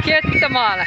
Ketdim ana.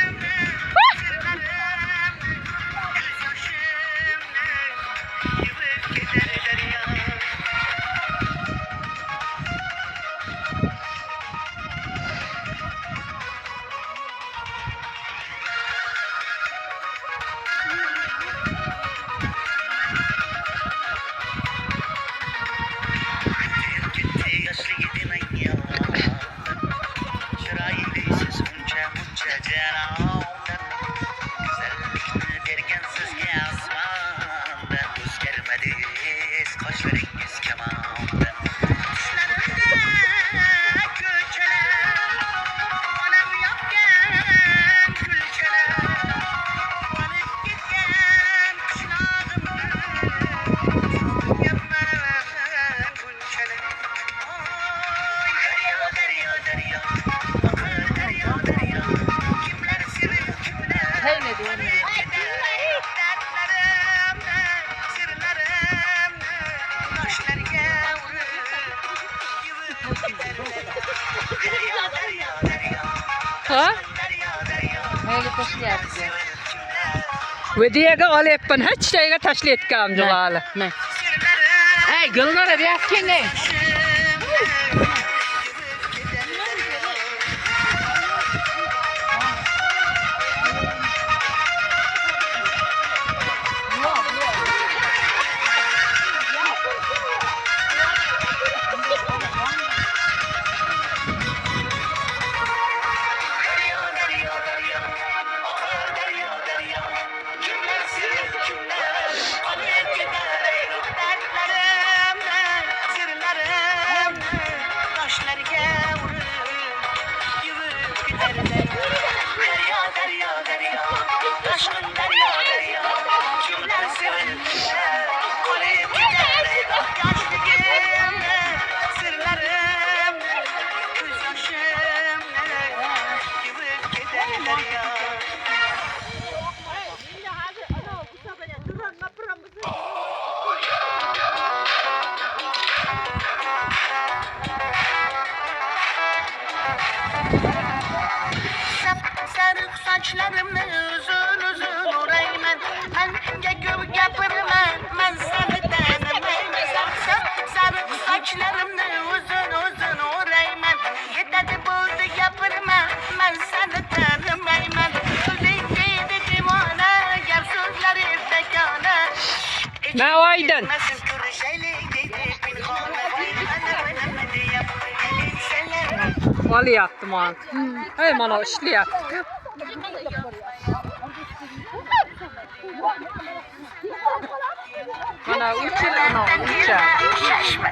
Hey ne diyorsun? Ha? Neye taşlayapsın? Vediyega alyapman, hech joyga tashlayotganman juvali. Ne? Hey, Gulnora deyapken ne? Sarık saçlarımı uzun uzun orayman. Ben gök yapırman, ben seni tanımayım. Sarık saçlarımı uzun uzun orayman. Yetedi buldu yapırman, ben seni tanımayım. Sözündeydi divana, gel sözleri fekana. Ne oydun? Olyaptım ana. Hey mana ishlayapti. Mana 3 yil ana 3 yil.